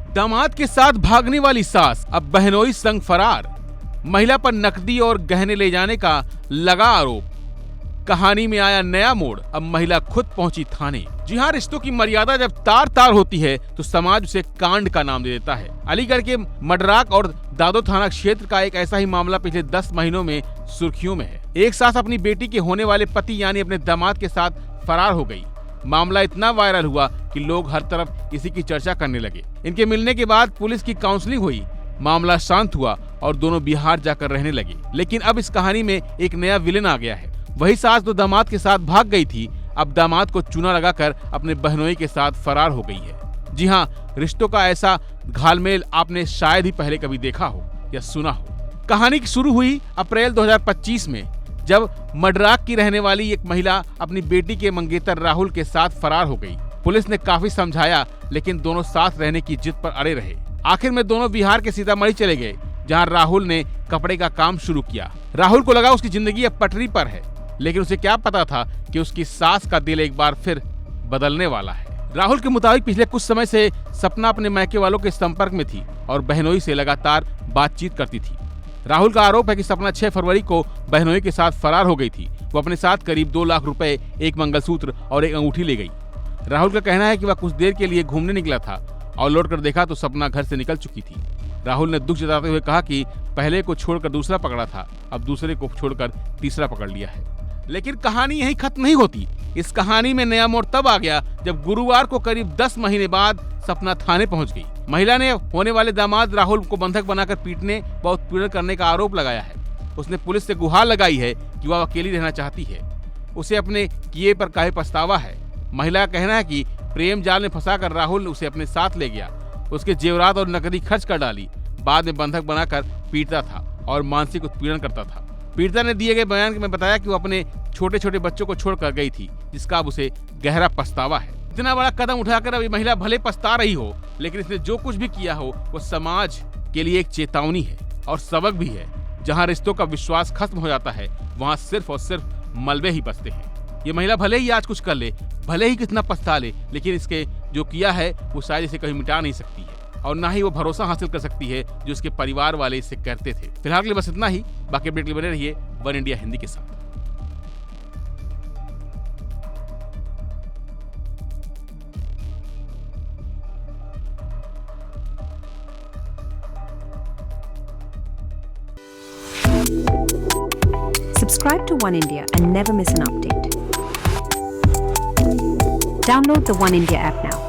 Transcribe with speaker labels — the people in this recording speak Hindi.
Speaker 1: दामाद के साथ भागने वाली सास, अब बहनोई संग फरार। महिला पर नकदी और गहने ले जाने का लगा आरोप। कहानी में आया नया मोड़, अब महिला खुद पहुंची थाने। जी हां, रिश्तों की मर्यादा जब तार तार होती है तो समाज उसे कांड का नाम दे देता है। अलीगढ़ के मडराक और दादो थाना क्षेत्र का एक ऐसा ही मामला पिछले 10 महीनों में सुर्खियों में है। एक सास अपनी बेटी के होने वाले पति यानी अपने दामाद के साथ फरार हो गई। मामला इतना वायरल हुआ कि लोग हर तरफ इसी की चर्चा करने लगे। इनके मिलने के बाद पुलिस की काउंसलिंग हुई, मामला शांत हुआ और दोनों बिहार जाकर रहने लगे। लेकिन अब इस कहानी में एक नया विलेन आ गया है। वही सास जो दामाद के साथ भाग गई थी, अब दामाद को चूना लगाकर अपने बहनोई के साथ फरार हो गई है। जी हाँ, रिश्तों का ऐसा घालमेल आपने शायद ही पहले कभी देखा हो या सुना हो। कहानी शुरू हुई अप्रैल 2025 में, जब मडराक की रहने वाली एक महिला अपनी बेटी के मंगेतर राहुल के साथ फरार हो गई। पुलिस ने काफी समझाया, लेकिन दोनों साथ रहने की जिद पर अड़े रहे। आखिर में दोनों बिहार के सीतामढ़ी चले गए, जहां राहुल ने कपड़े का काम शुरू किया। राहुल को लगा उसकी जिंदगी अब पटरी पर है, लेकिन उसे क्या पता था कि उसकी सास का दिल एक बार फिर बदलने वाला है। राहुल के मुताबिक पिछले कुछ समय से सपना अपने मायके वालों के संपर्क में थी और बहनोई से लगातार बातचीत करती थी। राहुल का आरोप है कि सपना 6 फरवरी को बहनोई के साथ फरार हो गई थी। वो अपने साथ करीब 2 लाख रुपए, एक मंगलसूत्र और एक अंगूठी ले गई। राहुल का कहना है कि वह कुछ देर के लिए घूमने निकला था और लौटकर देखा तो सपना घर से निकल चुकी थी। राहुल ने दुख जताते हुए कहा कि पहले को छोड़कर दूसरा पकड़ा था, अब दूसरे को छोड़कर तीसरा पकड़ लिया है। लेकिन कहानी यहीं खत्म नहीं होती। इस कहानी में नया मोड़ तब आ गया जब गुरुवार को करीब 10 महीने बाद सपना थाने पहुंच गई। महिला ने होने वाले दामाद राहुल को बंधक बनाकर पीटने व उत्पीड़न करने का आरोप लगाया है। उसने पुलिस से गुहार लगाई है कि वह अकेली रहना चाहती है। उसे अपने किए पर काहे पछतावा है। महिला का कहना है कि प्रेम जाल में फंसाकर राहुल उसे अपने साथ ले गया, उसके जेवरात और नकदी खर्च कर डाली, बाद में बंधक बनाकर पीटता था और मानसिक उत्पीड़न करता था। पीड़िता ने दिए गए बयान में बताया कि वो अपने छोटे छोटे बच्चों को छोड़कर गई थी, जिसका अब उसे गहरा पछतावा है। इतना बड़ा कदम उठाकर अभी महिला भले पछता रही हो, लेकिन इसने जो कुछ भी किया हो वो समाज के लिए एक चेतावनी है और सबक भी है। जहाँ रिश्तों का विश्वास खत्म हो जाता है, वहाँ सिर्फ और सिर्फ मलबे ही बचते हैं। ये महिला भले ही आज कुछ कर ले, भले ही कितना पछता ले, लेकिन इसके जो किया है वो शायद इसे कहीं मिटा नहीं सकती है और ना ही वो भरोसा हासिल कर सकती है जो उसके परिवार वाले इससे करते थे। फिलहाल के लिए बस इतना ही। बाकी अपडेट के लिए बने रहिए वन इंडिया हिंदी के साथ।
Speaker 2: Subscribe to One India and never miss an update. Download the One India app now.